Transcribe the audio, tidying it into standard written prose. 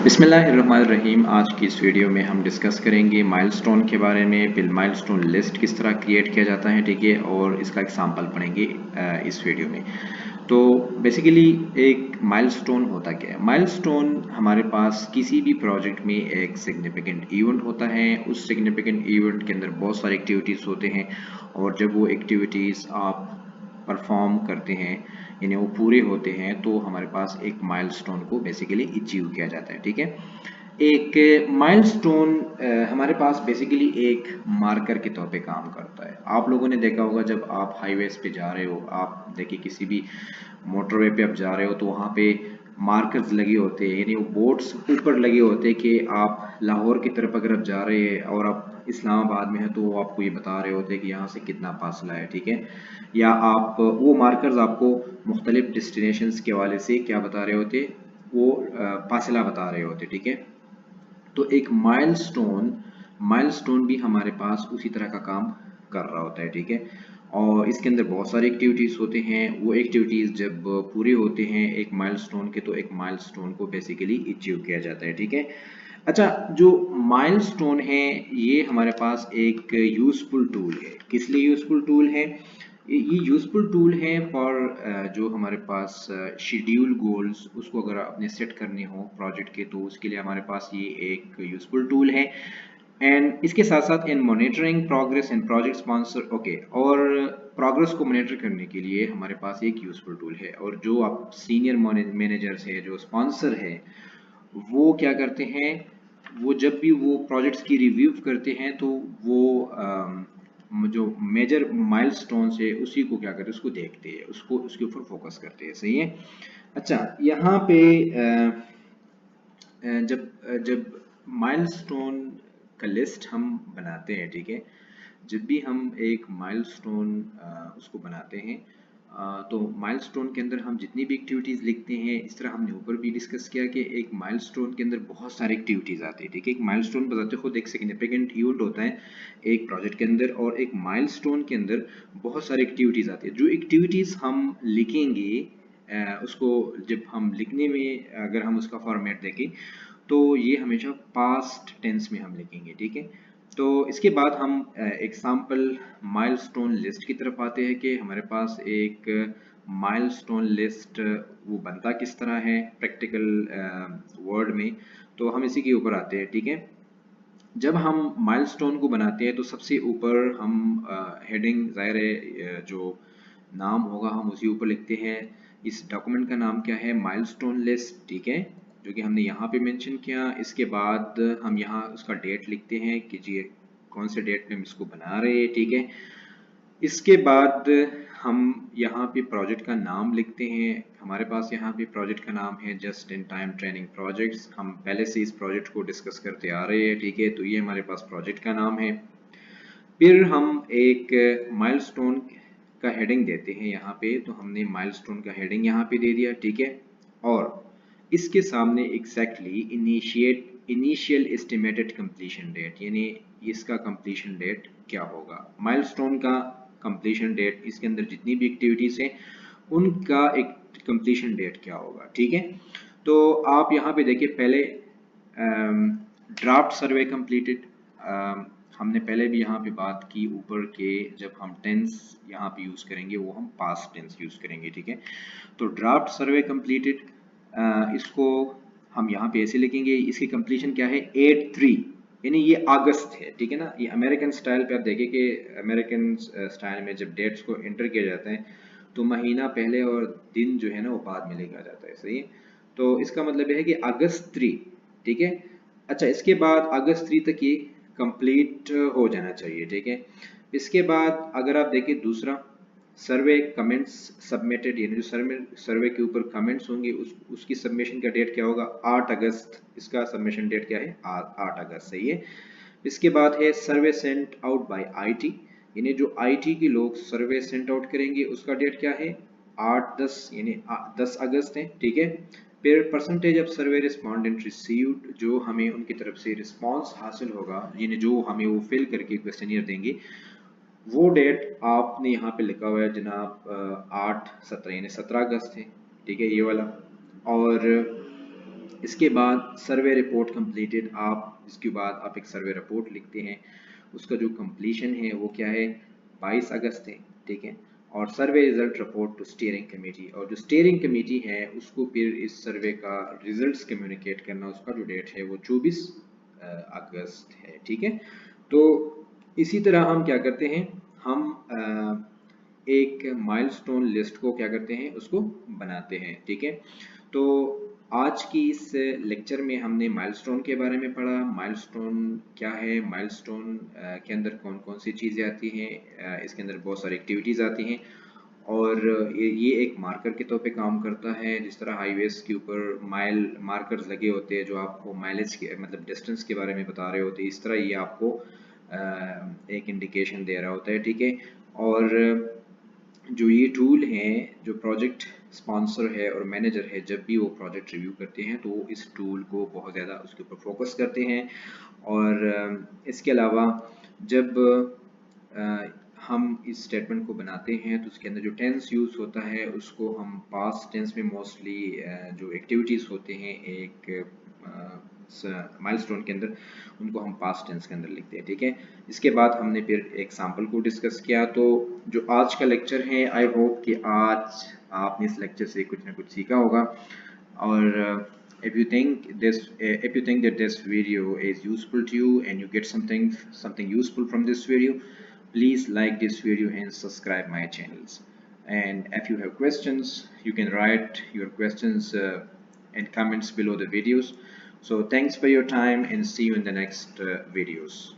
बिस्मिल्लाहिर्रहमानिर्रहीम। आज की इस वीडियो में हम डिस्कस करेंगे माइलस्टोन के बारे में। फिर माइलस्टोन लिस्ट किस तरह क्रिएट किया जाता है, ठीक है, और इसका एग्जांपल पढ़ेंगे इस वीडियो में। तो बेसिकली एक माइलस्टोन होता क्या है? माइलस्टोन हमारे पास किसी भी प्रोजेक्ट में एक सिग्निफिकेंट इवेंट होता है। उस सिग्निफिकेंट इवेंट के अंदर बहुत सारे एक्टिविटीज़ होते हैं और जब वो एक्टिविटीज़ आप परफॉर्म करते हैं यानी वो पूरे होते हैं तो हमारे पास एक माइलस्टोन को बेसिकली अचीव किया जाता है, ठीक है। एक माइलस्टोन हमारे पास बेसिकली एक मार्कर के तौर पे काम करता है। आप लोगों ने देखा होगा जब आप हाईवेज पे जा रहे हो, आप देखिए किसी भी मोटरवे पे आप जा रहे हो तो वहाँ पे मार्कर्स लगे होते हैं, यानी वो बोर्ड्स ऊपर लगे होते हैं कि आप लाहौर की तरफ अगर आप जा रहे हैं और आप इस्लामाबाद में है तो वो आपको ये बता रहे होते हैं कि यहाँ से कितना फासला है, ठीक है। या आप वो मार्कर्स आपको मुख्तलिफ डेस्टिनेशंस के हवाले से क्या बता रहे होते, वो फासला बता रहे होते, ठीक है। तो एक माइलस्टोन भी हमारे पास उसी तरह का काम कर रहा होता है, ठीक है। और इसके अंदर बहुत सारी एक्टिविटीज़ होते हैं। वो एक्टिविटीज़ जब पूरे होते हैं एक माइलस्टोन के तो एक माइलस्टोन को बेसिकली अचीव किया जाता है, ठीक है। अच्छा, जो माइलस्टोन है ये हमारे पास एक यूज़फुल टूल है। किस लिए यूज़फुल टूल है? ये यूज़फुल टूल है फॉर जो हमारे पास शेड्यूल गोल्स उसको अगर आपने सेट करने हो प्रोजेक्ट के तो उसके लिए हमारे पास ये एक यूज़फुल टूल है। एंड इसके साथ साथ इन monitoring progress and project sponsor, okay, और प्रोग्रेस को मॉनिटर करने के लिए हमारे पास एक यूज़फुल टूल है। और जो आप सीनियर मैनेजर्स है, जो स्पॉन्सर है, वो क्या करते हैं, वो जब भी वो प्रोजेक्ट्स की रिव्यू करते हैं तो वो जो मेजर माइलस्टोन्स है उसी को क्या करते हैं, उसको देखते हैं, उसको उसके ऊपर फोकस करते हैं, सही है। अच्छा, यहाँ पे जब जब माइलस्टोन का लिस्ट हम बनाते हैं, ठीक है, जब भी हम एक माइलस्टोन उसको बनाते हैं तो माइलस्टोन के अंदर हम जितनी भी एक्टिविटीज़ लिखते हैं, इस तरह हमने ऊपर भी डिस्कस किया कि एक माइलस्टोन के अंदर बहुत सारी एक्टिविटीज़ आती है, ठीक है। एक माइलस्टोन बताते खुद एक सिग्निफिकेंट इवेंट होता है एक प्रोजेक्ट के अंदर, और एक माइलस्टोन के अंदर बहुत सारी एक्टिविटीज़ आती है। जो एक्टिविटीज़ हम लिखेंगे उसको जब हम लिखने में अगर हम उसका फॉर्मेट देखें तो ये हमेशा पास्ट टेंस में हम लिखेंगे, ठीक है। तो इसके बाद हम एग्जाम्पल माइलस्टोन लिस्ट की तरफ आते हैं कि हमारे पास एक माइलस्टोन लिस्ट वो बनता किस तरह है प्रैक्टिकल वर्ड में। तो हम इसी के ऊपर आते हैं, ठीक है। जब हम माइलस्टोन को बनाते हैं तो सबसे ऊपर हम हेडिंग, ज़ाहिर है जो नाम होगा हम उसी ऊपर लिखते हैं। इस डॉक्यूमेंट का नाम क्या है? माइलस्टोन लिस्ट, ठीक है, जो कि हमने यहाँ पे मेंशन किया। इसके बाद हम यहाँ उसका डेट लिखते हैं कि जी कौन से डेट में हम इसको बना रहे हैं, ठीक है। इसके बाद हम यहाँ पे प्रोजेक्ट का नाम लिखते हैं। हमारे पास यहाँ पे प्रोजेक्ट का नाम है just in time training projects. हम पहले से इस प्रोजेक्ट को डिस्कस करते आ रहे हैं, ठीक है, तो ये हमारे पास प्रोजेक्ट का नाम है। फिर हम एक माइलस्टोन का हेडिंग देते हैं यहाँ पे, तो हमने माइलस्टोन का हेडिंग यहाँ पे दे दिया, ठीक है। और इसके सामने exactly initial estimated completion date, यानी इसका कंप्लीशन डेट क्या होगा, माइलस्टोन का कंप्लीशन डेट, इसके अंदर जितनी भी एक्टिविटीज हैं उनका एक कंप्लीशन डेट क्या होगा, ठीक है। तो आप यहाँ पे देखिए पहले ड्राफ्ट सर्वे कंप्लीटेड, हमने पहले भी यहाँ पे बात की ऊपर के जब हम टेंस यहाँ पे यूज़ करेंगे वो हम पास्ट टेंस यूज़ करेंगे, ठीक है। तो ड्राफ्ट सर्वे कंप्लीटेड, इसको हम यहाँ पे ऐसे लिखेंगे, इसकी कंप्लीशन क्या है 8/3, यानी ये अगस्त है, ठीक है ना। ये अमेरिकन स्टाइल पे आप देखें कि अमेरिकन स्टाइल में जब डेट्स को एंटर किया जाता है तो महीना पहले और दिन जो है ना वो बाद में लिखा जाता है, सही है। तो इसका मतलब यह है कि अगस्त 3, ठीक है। अच्छा, इसके बाद अगस्त 3 तक ये कंप्लीट हो जाना चाहिए, ठीक है। इसके बाद अगर आप देखें दूसरा सर्वे कमेंट्स सबमिटेड, यानी जो सर्वे के ऊपर कमेंट्स होंगे उसकी सबमिशन का डेट क्या होगा 8 अगस्त, इसका सबमिशन डेट क्या है 8 अगस्त, सही है। इसके बाद है सर्वे सेंट आउट बाय आईटी, यानी जो आईटी के लोग सर्वे सेंट आउट करेंगे उसका डेट क्या है 8-10, यानी 10 अगस्त है, ठीक है। फिर percentage of survey respondent received, जो हमें उनकी तरफ से रिस्पांस हासिल होगा, यानी जो हमें वो फिल करके क्वेश्चनियर देंगे, वो डेट आपने यहाँ पे लिखा हुआ है जनाब 8-17, यानी 17 अगस्त है, ठीक है, ये वाला। और इसके बाद सर्वे रिपोर्ट कंप्लीटेड, आप इसके बाद आप एक सर्वे रिपोर्ट लिखते हैं। उसका जो कंप्लीशन है वो क्या है, 22 अगस्त है, ठीक है। और survey result report to steering committee, और जो स्टीयरिंग कमेटी है उसको फिर इस सर्वे का रिजल्ट्स कम्युनिकेट करना, उसका जो डेट है वो 24 अगस्त है, ठीक है। तो इसी तरह हम क्या करते हैं, हम एक माइलस्टोन लिस्ट को क्या करते हैं, उसको बनाते हैं, ठीक है। तो आज की इस लेक्चर में हमने माइलस्टोन के बारे में पढ़ा, माइलस्टोन क्या है, माइलस्टोन के अंदर कौन कौन सी चीज़ें आती हैं, इसके अंदर बहुत सारी एक्टिविटीज़ आती हैं, और ये एक मार्कर के तौर पे काम करता है। जिस तरह हाईवेज के ऊपर माइल मार्कर्स लगे होते हैं जो आपको माइलेज के मतलब डिस्टेंस के बारे में बता रहे होते हैं, इस तरह ये आपको एक इंडिकेशन दे रहा होता है, ठीक है। और जो ये टूल हैं, जो प्रोजेक्ट स्पॉन्सर है और मैनेजर है, जब भी वो प्रोजेक्ट रिव्यू करते हैं तो वो इस टूल को बहुत ज़्यादा उसके ऊपर फोकस करते हैं। और इसके अलावा जब हम इस स्टेटमेंट को बनाते हैं तो उसके अंदर जो टेंस यूज़ होता है उसको हम पास्ट टेंस में मोस्टली जो एक्टिविटीज़ होते हैं एक माइलस्टोन के अंदर, उनको हम पास्ट टेंस के अंदर लिखते हैं, ठीक है। इसके बाद हमने फिर एक सैम्पल को डिस्कस किया। तो जो आज का लेक्चर है, आई होप कि आज आपने इस लेक्चर से कुछ ना कुछ सीखा होगा। और if you think that this video is useful to you and you get something useful from this video, please like this video and subscribe my channels. And if you have questions, you can write your questions in comments below the videos. So thanks for your time and see you in the next videos.